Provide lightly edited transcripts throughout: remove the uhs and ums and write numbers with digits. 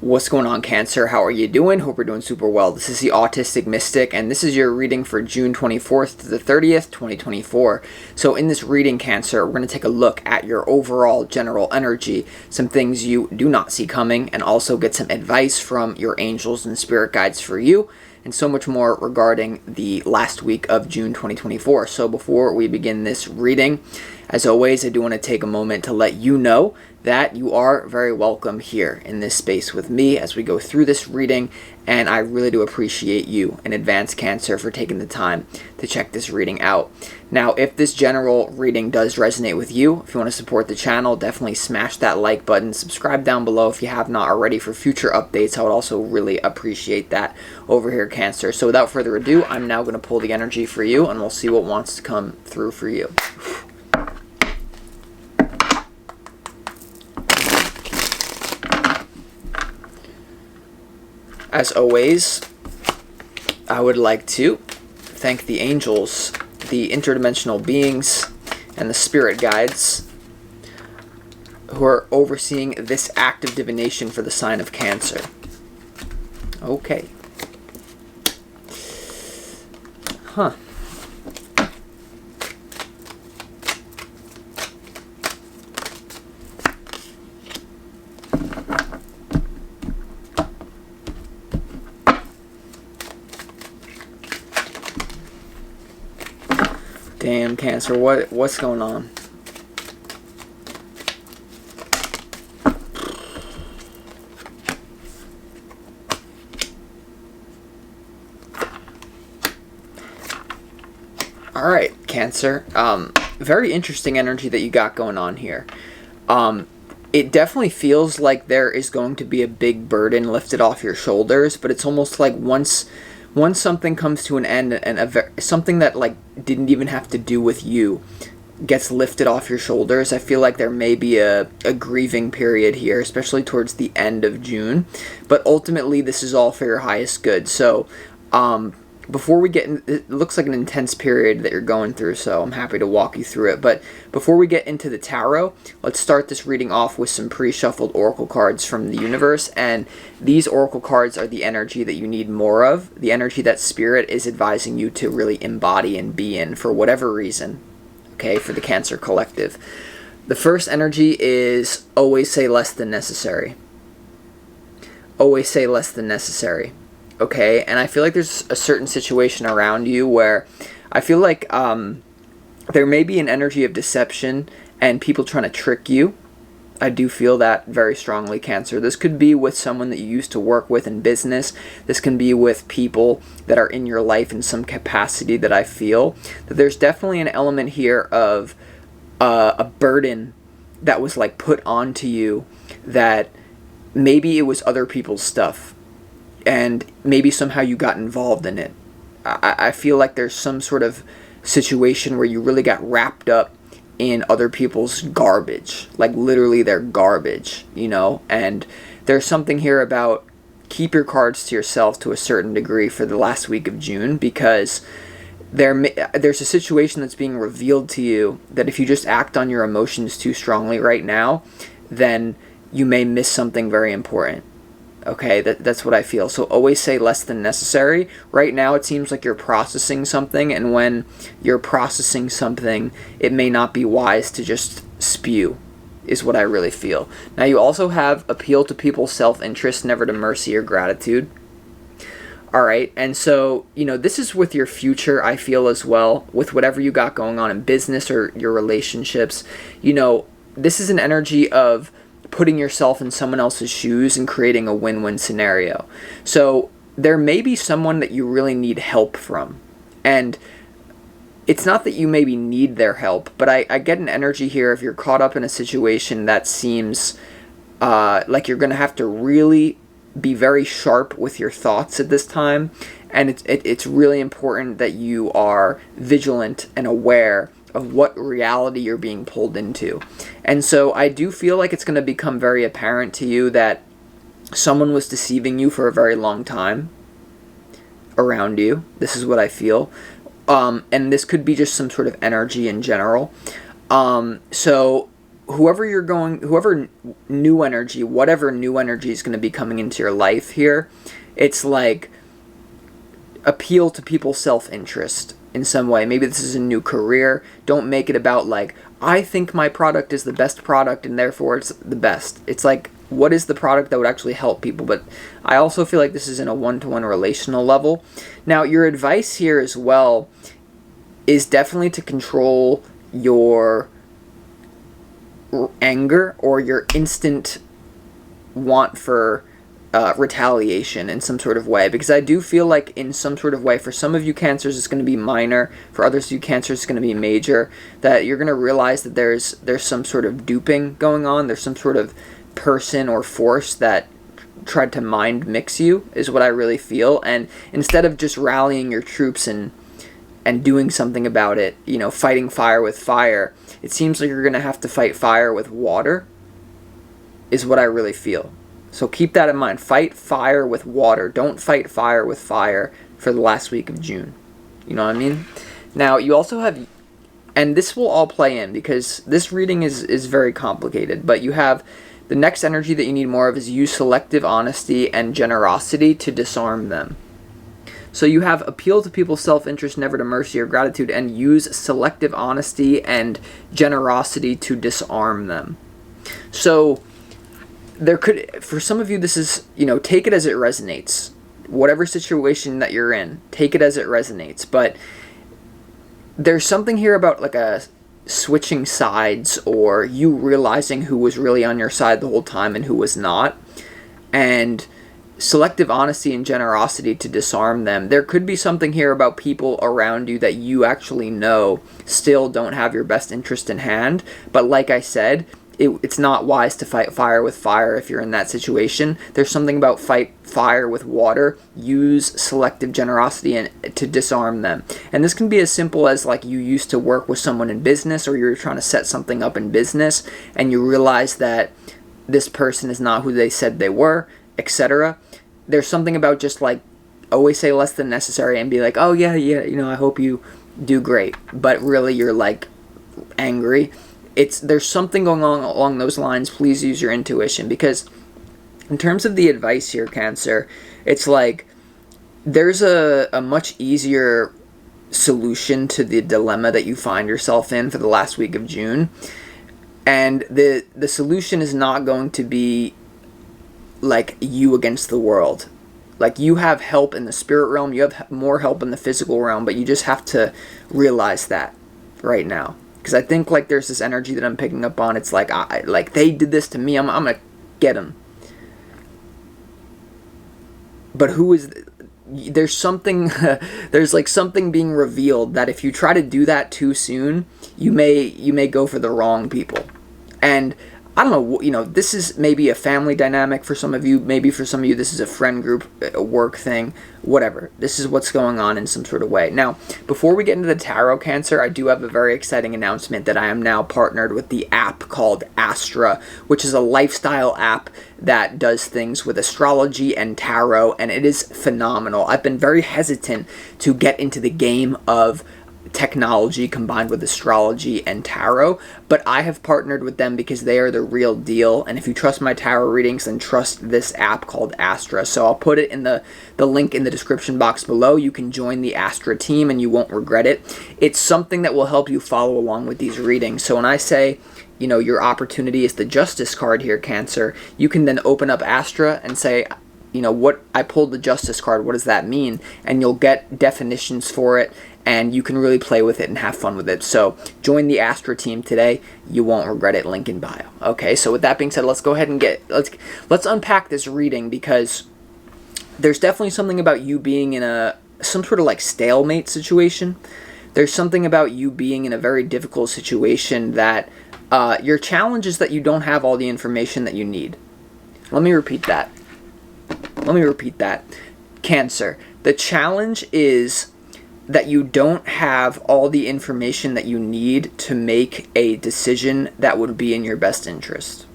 What's going on, Cancer? How are you doing? Hope you're doing super well. This is the Autistic Mystic, and this is your reading for June 24th to the 30th, 2024. So in this reading, Cancer, we're going to take a look at your overall general energy, some things you do not see coming, and also get some advice from your angels and spirit guides for you, and so much more regarding the last week of June 2024. So before we begin this reading, as always, I do want to take a moment to let you know that you are very welcome here in this space with me as we go through this reading, and I really do appreciate you in advance, Cancer, for taking the time to check this reading out. Now, if this general reading does resonate with you, if you want to support the channel, definitely smash that like button, subscribe down below if you have not already for future updates. I would also really appreciate that over here, Cancer. So without further ado, I'm now going to pull the energy for you, and we'll see what wants to come through for you. As always, I would like to thank the angels, the interdimensional beings, and the spirit guides who are overseeing this act of divination for the sign of Cancer. Okay. Huh. Damn, Cancer, what's going on? Alright, Cancer. Very interesting energy that you got going on here. It definitely feels like there is going to be a big burden lifted off your shoulders, but it's almost like once something comes to an end and something that like didn't even have to do with you gets lifted off your shoulders, I feel like there may be a grieving period here, especially towards the end of June. But ultimately, this is all for your highest good. So before we get in, it looks like an intense period that you're going through, so I'm happy to walk you through it. But before we get into the tarot, let's start this reading off with some pre-shuffled oracle cards from the universe. And these oracle cards are the energy that you need more of, the energy that Spirit is advising you to really embody and be in for whatever reason, okay, for the Cancer collective. The first energy is always say less than necessary. Always say less than necessary. Okay, and I feel like there's a certain situation around you where I feel like there may be an energy of deception and people trying to trick you. I do feel that very strongly, Cancer. This could be with someone that you used to work with in business. This can be with people that are in your life in some capacity that I feel. That there's definitely an element here of a burden that was like put onto you, that maybe it was other people's stuff. And maybe somehow you got involved in it. I feel like there's some sort of situation where you really got wrapped up in other people's garbage. Like literally their garbage, you know? And there's something here about keep your cards to yourself to a certain degree for the last week of June, because there's a situation that's being revealed to you that if you just act on your emotions too strongly right now, then you may miss something very important. Okay, that's what I feel. So always say less than necessary. Right now it seems like you're processing something, and when you're processing something, it may not be wise to just spew, is what I really feel. Now you also have appeal to people's self-interest, never to mercy or gratitude. Alright, and so, you know, this is with your future, I feel, as well, with whatever you got going on in business or your relationships. You know, this is an energy of putting yourself in someone else's shoes and creating a win-win scenario. So there may be someone that you really need help from. And it's not that you maybe need their help, but I get an energy here if you're caught up in a situation that seems like you're going to have to really be very sharp with your thoughts at this time. And it's really important that you are vigilant and aware of what reality you're being pulled into. And so I do feel like it's going to become very apparent to you that someone was deceiving you for a very long time around you. This is what I feel. And this could be just some sort of energy in general. So whoever new energy, whatever new energy is going to be coming into your life here, it's like appeal to people's self-interest in some way. Maybe this is a new career. Don't make it about like, I think my product is the best product and therefore it's the best. It's like, what is the product that would actually help people? But I also feel like this is in a one-to-one relational level. Now, your advice here as well is definitely to control your anger or your instant want for retaliation in some sort of way, because I do feel like in some sort of way, for some of you Cancers it's going to be minor, for others of you Cancers it's going to be major, that you're going to realize that there's some sort of duping going on. There's some sort of person or force that tried to mind mix you, is what I really feel. And instead of just rallying your troops and doing something about it, you know, fighting fire with fire, it seems like you're going to have to fight fire with water, is what I really feel. So keep that in mind. Fight fire with water. Don't fight fire with fire for the last week of June. You know what I mean? Now, you also have, and this will all play in because this reading is very complicated, but you have the next energy that you need more of is use selective honesty and generosity to disarm them. So you have appeal to people's self-interest, never to mercy or gratitude, and use selective honesty and generosity to disarm them. So there could, for some of you, this is, you know, take it as it resonates. Whatever situation that you're in, take it as it resonates. But there's something here about like a switching sides, or you realizing who was really on your side the whole time and who was not. And selective honesty and generosity to disarm them. There could be something here about people around you that you actually know still don't have your best interest in hand. But like I said, it's not wise to fight fire with fire if you're in that situation. There's something about fight fire with water. Use selective generosity and to disarm them. And this can be as simple as like you used to work with someone in business, or you're trying to set something up in business and you realize that this person is not who they said they were, etc. There's something about just like always say less than necessary and be like, oh yeah, you know, I hope you do great. But really you're like angry. There's something going on along those lines. Please use your intuition, because in terms of the advice here, Cancer, it's like there's a much easier solution to the dilemma that you find yourself in for the last week of June. And the solution is not going to be like you against the world. Like, you have help in the spirit realm, you have more help in the physical realm, but you just have to realize that right now. Because I think like there's this energy that I'm picking up on. It's like, like they did this to me, I'm gonna get them. But who is? There's something. There's like something being revealed that if you try to do that too soon, you may go for the wrong people. And I don't know, you know, this is maybe a family dynamic for some of you. Maybe for some of you, this is a friend group, a work thing, whatever. This is what's going on in some sort of way. Now, before we get into the tarot, Cancer, I do have a very exciting announcement that I am now partnered with the app called Astra, which is a lifestyle app that does things with astrology and tarot, and it is phenomenal. I've been very hesitant to get into the game of technology combined with astrology and tarot, but I have partnered with them because they are the real deal. And if you trust my tarot readings, then trust this app called Astra. So I'll put it in the link in the description box below. You can join the Astra team and you won't regret it. It's something that will help you follow along with these readings. So when I say, you know, your opportunity is the Justice card here, Cancer, you can then open up Astra and say, you know, what I pulled the Justice card, what does that mean? And you'll get definitions for it, and you can really play with it and have fun with it. So join the Astra team today. You won't regret it. Link in bio. Okay, so with that being said, let's go ahead and let's unpack this reading, because there's definitely something about you being in some sort of like stalemate situation. There's something about you being in a very difficult situation that your challenge is that you don't have all the information that you need. Let me repeat that. Cancer, the challenge is that you don't have all the information that you need to make a decision that would be in your best interest.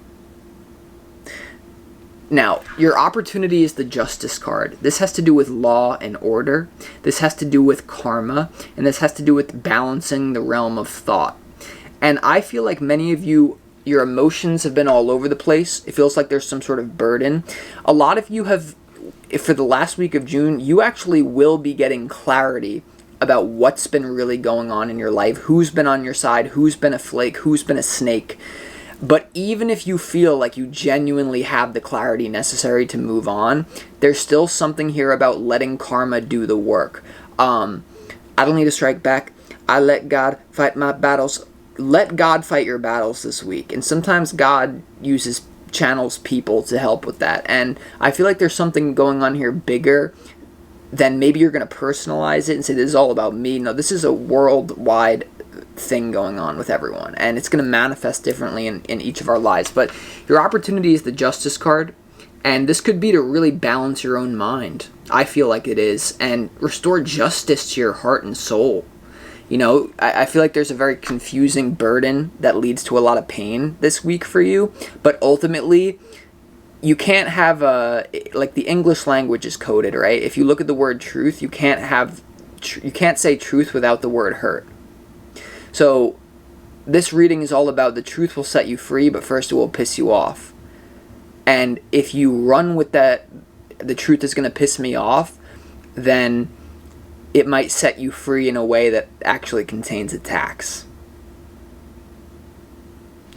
Now, your opportunity is the Justice card. This has to do with law and order. This has to do with karma. And this has to do with balancing the realm of thought. And I feel like many of you your emotions have been all over the place. It feels like there's some sort of burden. A lot of you have, for the last week of June, you actually will be getting clarity about what's been really going on in your life, who's been on your side, who's been a flake, who's been a snake. But even if you feel like you genuinely have the clarity necessary to move on, there's still something here about letting karma do the work. I don't need to strike back. I let God fight my battles. Let God fight your battles this week. And sometimes God channels people to help with that. And I feel like there's something going on here bigger than maybe you're going to personalize it and say this is all about me. No, this is a worldwide thing going on with everyone, and it's going to manifest differently in each of our lives. But your opportunity is the Justice card, and this could be to really balance your own mind. I feel like it is, and restore justice to your heart and soul. You know, I feel like there's a very confusing burden that leads to a lot of pain this week for you, but ultimately you can't have like the English language is coded, right? If you look at the word truth, you can't say truth without the word hurt. So this reading is all about the truth will set you free, but first it will piss you off. And if you run with that, the truth is going to piss me off, then it might set you free in a way that actually contains attacks.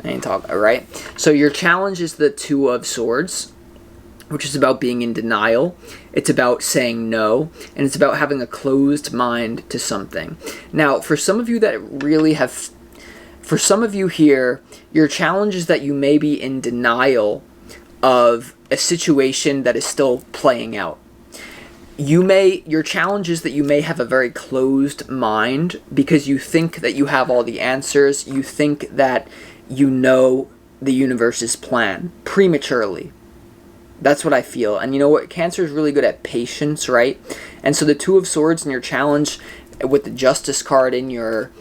I ain't talking, right? So your challenge is the Two of Swords, which is about being in denial. It's about saying no, and it's about having a closed mind to something. Now, for some of you that really have, for some of you here, your challenge is that you may be in denial of a situation that is still playing out. Your challenge is that you may have a very closed mind because you think that you have all the answers. You think that you know the universe's plan prematurely. That's what I feel. And you know what? Cancer is really good at patience, right? And so the Two of Swords and your challenge with the Justice card in your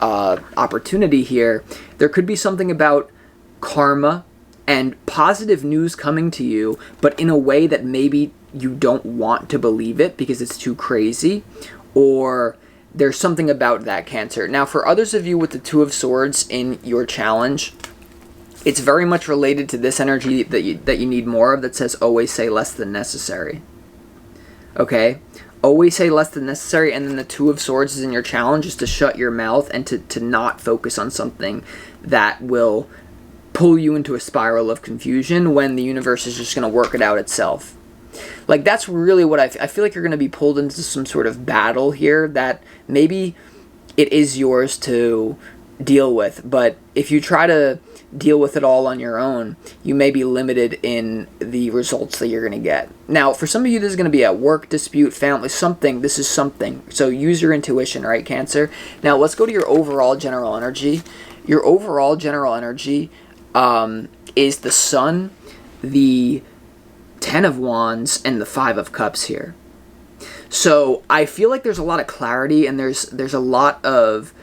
opportunity here, there could be something about karma and positive news coming to you, but in a way that maybe you don't want to believe it because it's too crazy, or there's something about that, Cancer. Now, for others of you with the Two of Swords in your challenge, it's very much related to this energy that you need more of, that says always say less than necessary. Okay? Always say less than necessary, and then the Two of Swords is in your challenge is to shut your mouth and to not focus on something that will pull you into a spiral of confusion when the universe is just going to work it out itself. Like, that's really what I feel like you're going to be pulled into some sort of battle here that maybe it is yours to deal with, but if you try to deal with it all on your own, you may be limited in the results that you're going to get. Now, for some of you, this is going to be a work dispute, family, something. This is something. So use your intuition, right, Cancer? Now, let's go to your overall general energy. Your overall general energy is the Sun, the Ten of Wands, and the Five of Cups here. So I feel like there's a lot of clarity, and there's a lot of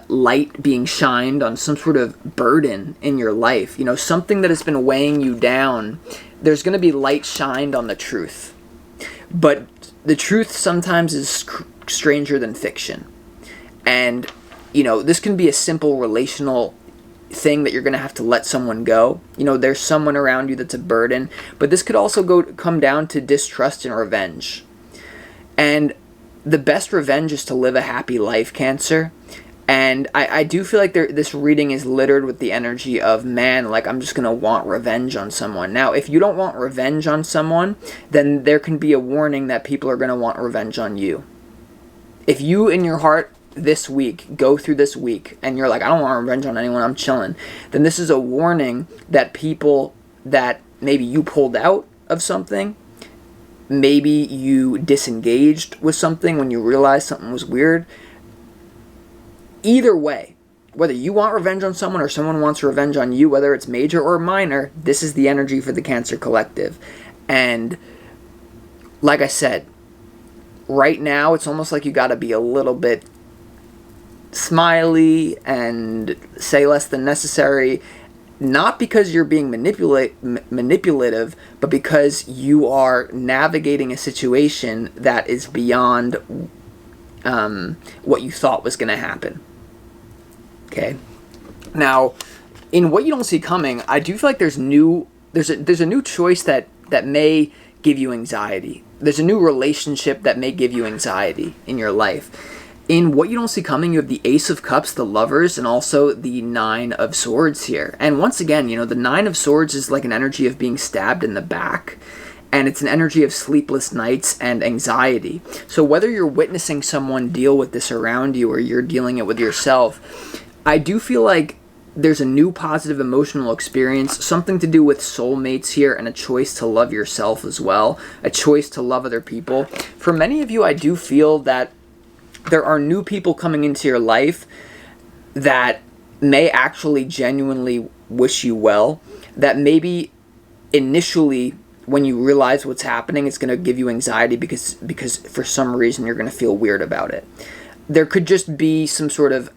light being shined on some sort of burden in your life. You know, something that has been weighing you down. There's going to be light shined on the truth. But the truth sometimes is stranger than fiction. And, you know, this can be a simple relational thing that you're going to have to let someone go. You know, there's someone around you that's a burden, but this could also come down to distrust and revenge. And the best revenge is to live a happy life, Cancer. And I do feel like this reading is littered with the energy of, man, like, I'm just going to want revenge on someone. Now, if you don't want revenge on someone, then there can be a warning that people are going to want revenge on you. If you, in your heart, this week, go through this week, and you're like, I don't want revenge on anyone, I'm chilling, then this is a warning that people that maybe you pulled out of something, maybe you disengaged with something when you realized something was weird. Either way, whether you want revenge on someone or someone wants revenge on you, whether it's major or minor, this is the energy for the Cancer Collective. And like I said, right now it's almost like you got to be a little bit smiley and say less than necessary, not because you're being manipulative, but because you are navigating a situation that is beyond what you thought was going to happen. Okay? Now, in what you don't see coming, I do feel like there's a new choice that may give you anxiety. There's a new relationship that may give you anxiety in your life. In what you don't see coming, you have the Ace of Cups, the Lovers, and also the Nine of Swords here. And once again, the Nine of Swords is like an energy of being stabbed in the back. And it's an energy of sleepless nights and anxiety. So whether you're witnessing someone deal with this around you or you're dealing it with yourself, I do feel like there's a new positive emotional experience, something to do with soulmates here, and a choice to love yourself as well, a choice to love other people. For many of you, I do feel that there are new people coming into your life that may actually genuinely wish you well, that maybe initially when you realize what's happening, it's going to give you anxiety because for some reason you're going to feel weird about it. There could just be some sort of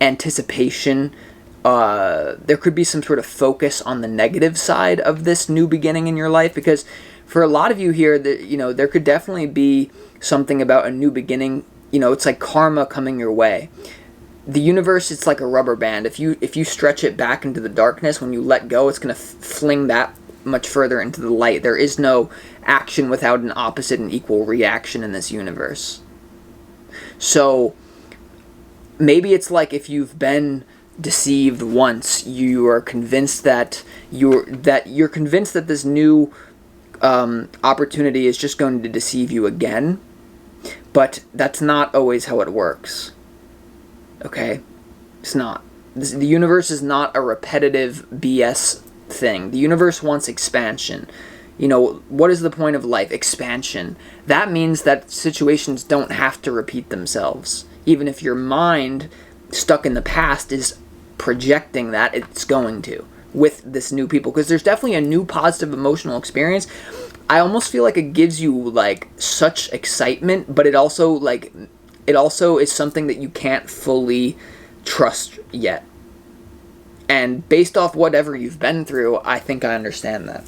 anticipation. There could be some sort of focus on the negative side of this new beginning in your life, because for a lot of you here, there could definitely be something about a new beginning. It's like karma coming your way. The universe, it's like a rubber band. If you stretch it back into the darkness, when you let go, it's going to fling that much further into the light. There is no action without an opposite and equal reaction in this universe. So maybe it's like if you've been deceived once, you are convinced that you're convinced that this new opportunity is just going to deceive you again, but that's not always how it works. Okay? It's not. The universe is not a repetitive BS thing. The universe wants expansion. What is the point of life? Expansion. That means that situations don't have to repeat themselves. Even if your mind, stuck in the past, is projecting that it's going to with this new people. Because there's definitely a new positive emotional experience. I almost feel like it gives you like such excitement, but it also is something that you can't fully trust yet. And based off whatever you've been through, I think I understand that.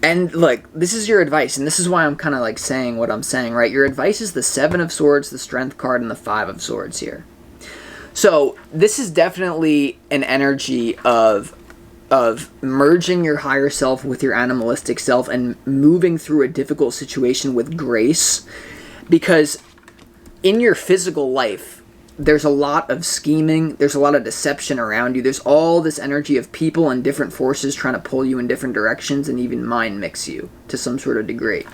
And like, this is your advice, and this is why I'm kind of like saying what I'm saying, right? Your advice is the Seven of Swords, the Strength card, and the Five of Swords here. So this is definitely an energy of merging your higher self with your animalistic self and moving through a difficult situation with grace, because in your physical life, there's a lot of scheming, there's a lot of deception around you, there's all this energy of people and different forces trying to pull you in different directions and even mind mix you to some sort of degree.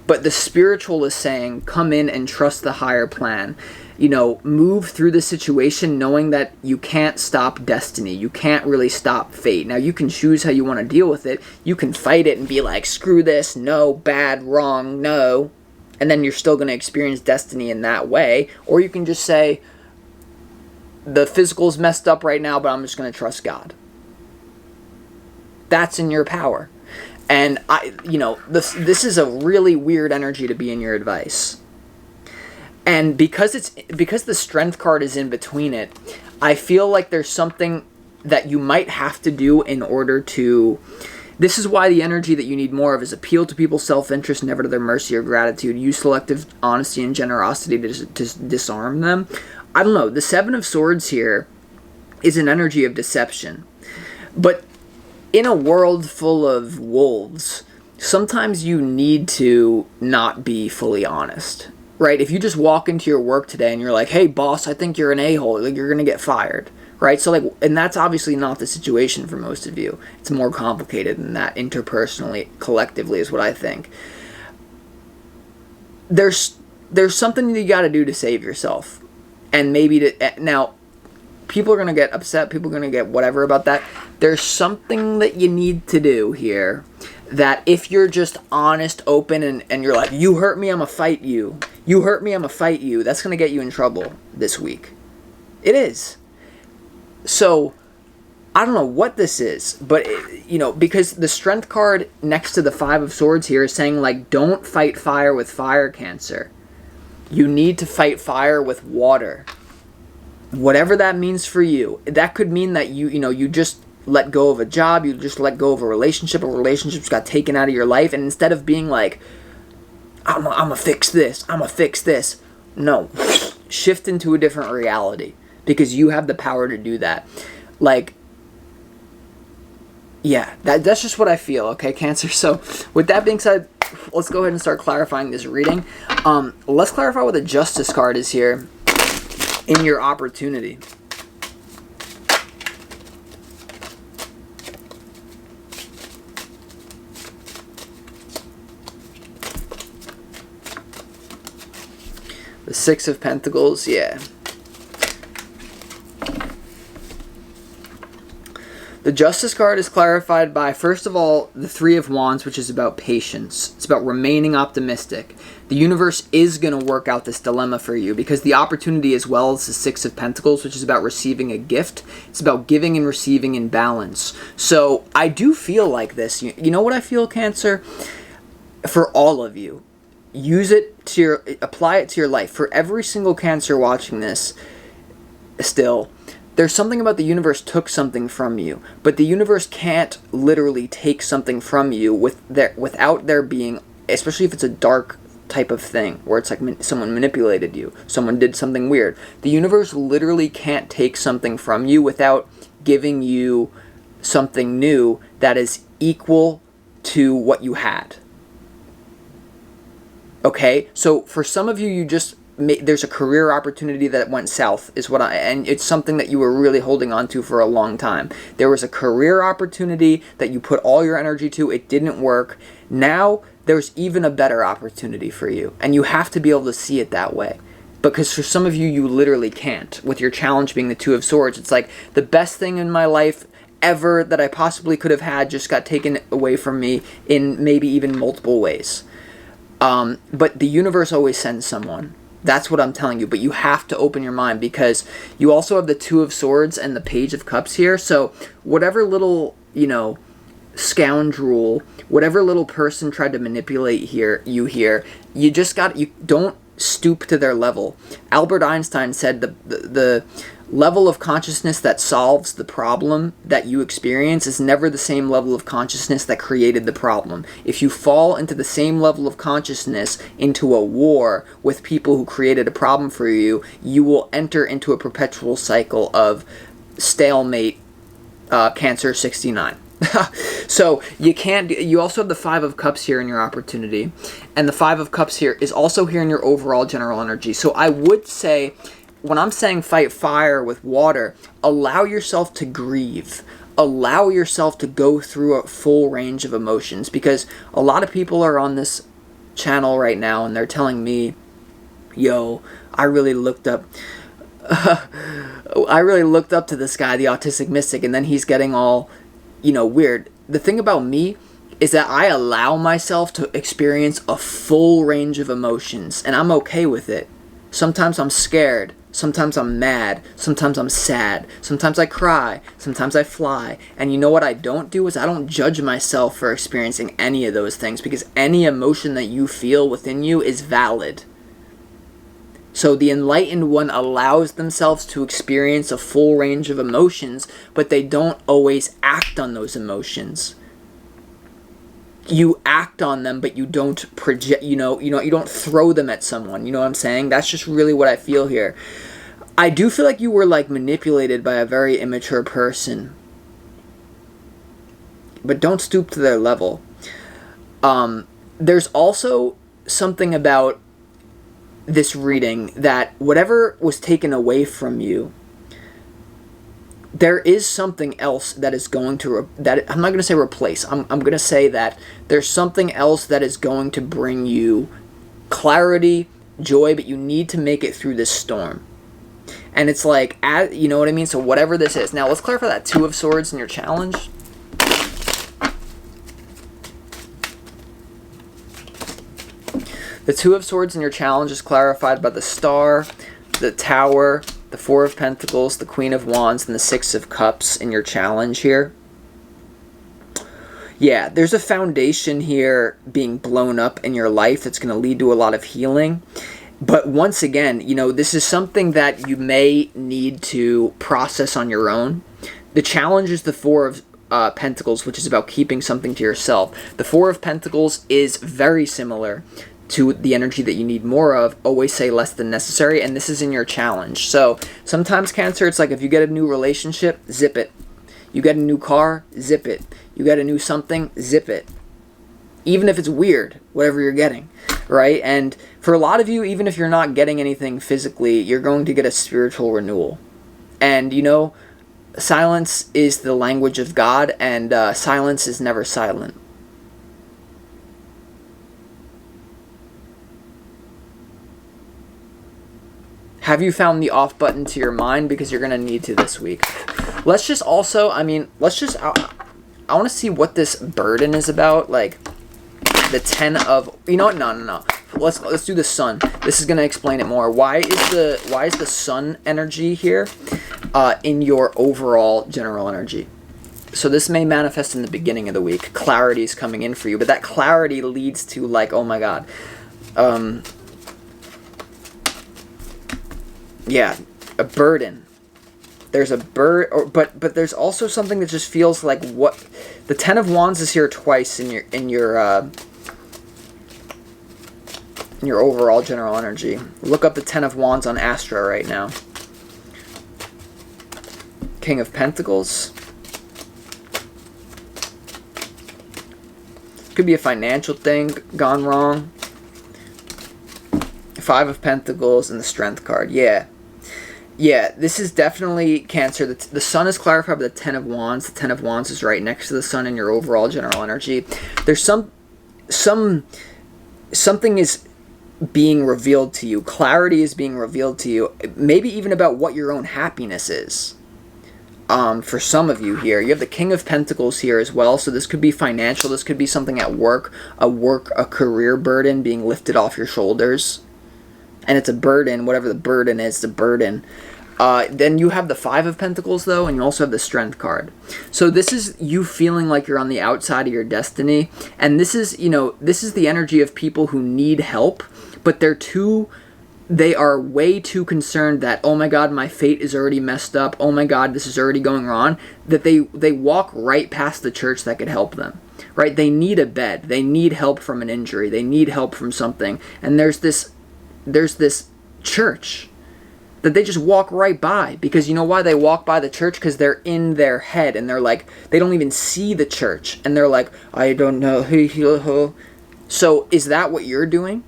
But the spiritual is saying, come in and trust the higher plan. Move through the situation knowing that you can't stop destiny. You can't really stop fate. Now, you can choose how you want to deal with it. You can fight it and be like, screw this, no, bad, wrong, no. And then you're still going to experience destiny in that way. Or you can just say, the physical's messed up right now, but I'm just going to trust God. That's in your power. And this is a really weird energy to be in your advice. And because the Strength card is in between it, I feel like there's something that you might have to do in order to... This is why the energy that you need more of is appeal to people's self-interest, never to their mercy or gratitude. Use selective honesty and generosity to disarm them. I don't know. The Seven of Swords here is an energy of deception. But in a world full of wolves, sometimes you need to not be fully honest. Right? If you just walk into your work today and you're like, hey, boss, I think you're an a-hole. Like, you're going to get fired. Right? So, and that's obviously not the situation for most of you. It's more complicated than that, interpersonally, collectively, is what I think. There's something you got to do to save yourself. And maybe now, people are going to get upset, people are going to get whatever about that. There's something that you need to do here that if you're just honest, open, and you're like, you hurt me, I'm going to fight you. You hurt me, I'm going to fight you. That's going to get you in trouble this week. It is. So, I don't know what this is, but, because the Strength card next to the Five of Swords here is saying, like, don't fight fire with fire, Cancer. You need to fight fire with water. Whatever that means for you. That could mean that you just let go of a job, you just let go of a relationship got taken out of your life, and instead of being like, I'm gonna fix this, no. Shift into a different reality. because you have the power to do that. Like, yeah, that's just what I feel, okay, Cancer? So with that being said, let's go ahead and start clarifying this reading. Let's clarify what the Justice card is here in your opportunity. The Six of Pentacles, yeah. The Justice card is clarified by, first of all, the Three of Wands, which is about patience. It's about remaining optimistic. The universe is going to work out this dilemma for you, because the opportunity, as well as the Six of Pentacles, which is about receiving a gift, it's about giving and receiving in balance. So I do feel like this. You know what I feel, Cancer? For all of you. Use it to your, apply it to your life. For every single Cancer watching this, still, there's something about the universe took something from you, but the universe can't literally take something from you without there being, especially if it's a dark type of thing, where it's like someone manipulated you, someone did something weird. The universe literally can't take something from you without giving you something new that is equal to what you had. Okay? So for some of you, there's a career opportunity that went south, and it's something that you were really holding on to for a long time. There was a career opportunity that you put all your energy to, it didn't work. Now there's even a better opportunity for you, and you have to be able to see it that way. Because for some of you, you literally can't. With your challenge being the Two of Swords, it's like the best thing in my life ever that I possibly could have had just got taken away from me in maybe even multiple ways. But the universe always sends someone. That's what I'm telling you. But you have to open your mind, because you also have the Two of Swords and the Page of Cups here. So whatever little, scoundrel, whatever little person tried to manipulate you don't stoop to their level. Albert Einstein said the level of consciousness that solves the problem that you experience is never the same level of consciousness that created the problem. If you fall into the same level of consciousness into a war with people who created a problem for you, you will enter into a perpetual cycle of stalemate, Cancer 69. So you also have the Five of Cups here in your opportunity, and the Five of Cups here is also here in your overall general energy. So I would say, when I'm saying fight fire with water, allow yourself to grieve. Allow yourself to go through a full range of emotions, because a lot of people are on this channel right now and they're telling me, yo, I really looked up to this guy, the autistic mystic, and then he's getting all, weird. The thing about me is that I allow myself to experience a full range of emotions, and I'm okay with it. Sometimes I'm scared. Sometimes I'm mad. Sometimes I'm sad. Sometimes I cry. Sometimes I fly. And you know what I don't do is I don't judge myself for experiencing any of those things, because any emotion that you feel within you is valid. So the enlightened one allows themselves to experience a full range of emotions, but they don't always act on those emotions. You act on them, but you don't project, you don't throw them at someone. You know what I'm saying? That's just really what I feel here. I do feel like you were manipulated by a very immature person, but don't stoop to their level. There's also something about this reading that whatever was taken away from you, there is something else that is going to, I'm not going to say replace, I'm going to say that there's something else that is going to bring you clarity, joy, but you need to make it through this storm. And it's like, you know what I mean? So whatever this is. Now let's clarify that Two of Swords in your challenge. The Two of Swords in your challenge is clarified by the Star, the Tower, the Four of Pentacles, the Queen of Wands, and the Six of Cups in your challenge here. Yeah, there's a foundation here being blown up in your life that's going to lead to a lot of healing. But once again, this is something that you may need to process on your own. The challenge is the Four of Pentacles, which is about keeping something to yourself. The Four of Pentacles is very similar to the energy that you need more of, always say less than necessary, and this is in your challenge. So sometimes, Cancer, it's like if you get a new relationship, zip it. You get a new car, zip it. You get a new something, zip it. Even if it's weird, whatever you're getting, right? And for a lot of you, even if you're not getting anything physically, you're going to get a spiritual renewal. And, you know, silence is the language of God, and silence is never silent. Have you found the off button to your mind? Because you're going to need to this week. Let's just also, I want to see what this burden is about. Like, the 10 of, you know what? No. Let's do the sun. This is going to explain it more. Why is the sun energy here in your overall general energy? So this may manifest in the beginning of the week. Clarity is coming in for you, but that clarity leads to, like, oh my God. Yeah, a burden. There's a but there's also something that just feels like what the 10 of Wands is here twice in your overall general energy. Look up the 10 of Wands on Astra right now. King of Pentacles. Could be a financial thing gone wrong. 5 of Pentacles and the Strength card. Yeah, this is definitely Cancer. The sun is clarified by the 10 of Wands. The 10 of Wands is right next to the sun in your overall general energy. There's something is being revealed to you. Clarity is being revealed to you. Maybe even about what your own happiness is. For some of you here, you have the King of Pentacles here as well. So this could be financial. This could be something at work, a career burden being lifted off your shoulders. And it's a burden, whatever the burden is, the burden. Then you have the 5 of Pentacles, though, and you also have the Strength card. So this is you feeling like you're on the outside of your destiny. And this is, this is the energy of people who need help, but they are way too concerned that, oh my God, my fate is already messed up. Oh my God, this is already going wrong. That they walk right past the church that could help them. Right? They need a bed. They need help from an injury. They need help from something. And there's this church that they just walk right by, because you know why they walk by the church? Because they're in their head and they're like, they don't even see the church and they're like, I don't know. So is that what you're doing?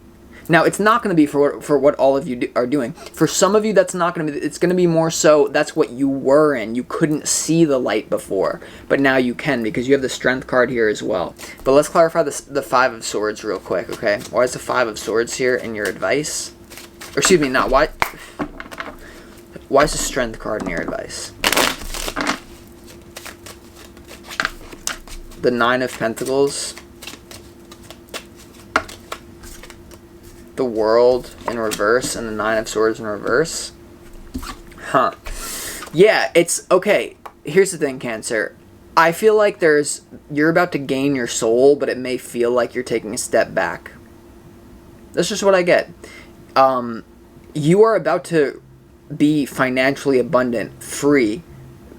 Now, it's not going to be for what all of you are doing. For some of you, that's not going to be, it's going to be more so that's what you were in. You couldn't see the light before, but now you can because you have the Strength card here as well. But let's clarify the 5 of Swords real quick, okay? Why is the 5 of Swords here in your advice? Or excuse me, not why. Why is the Strength card in your advice? The 9 of Pentacles. The World in reverse and the 9 of Swords in reverse. Huh. Yeah, it's okay. Here's the thing, Cancer. I feel like you're about to gain your soul, but it may feel like you're taking a step back. That's just what I get. You are about to be financially abundant, free,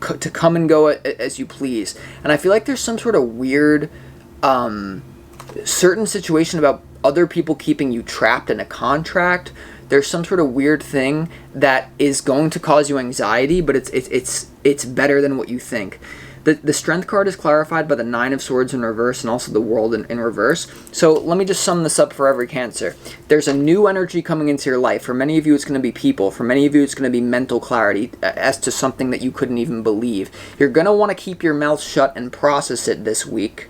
to come and go as you please. And I feel like there's some sort of weird, certain situation about other people keeping you trapped in a contract. There's some sort of weird thing that is going to cause you anxiety, but it's better than what you think. The Strength card is clarified by the 9 of Swords in reverse and also the World in reverse. So let me just sum this up for every Cancer. There's a new energy coming into your life. For many of you, it's going to be people. For many of you, it's going to be mental clarity as to something that you couldn't even believe. You're going to want to keep your mouth shut and process it this week.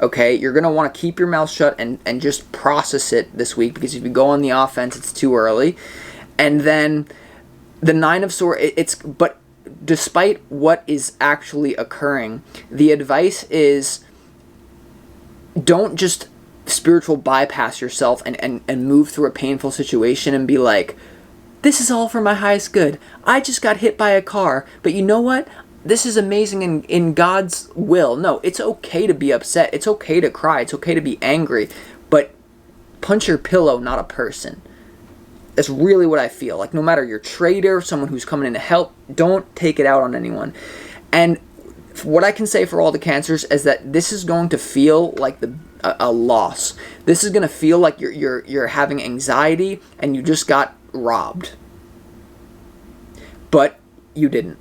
Okay, you're going to want to keep your mouth shut and just process it this week, because if you go on the offense, it's too early. And then the 9 of Swords, but despite what is actually occurring, the advice is don't just spiritual bypass yourself and move through a painful situation and be like, this is all for my highest good. I just got hit by a car, but you know what? This is amazing in God's will. No, it's okay to be upset. It's okay to cry. It's okay to be angry. But punch your pillow, not a person. That's really what I feel. Like, no matter your trader, someone who's coming in to help, don't take it out on anyone. And what I can say for all the Cancers is that this is going to feel like a loss. This is going to feel like you're having anxiety and you just got robbed. But you didn't.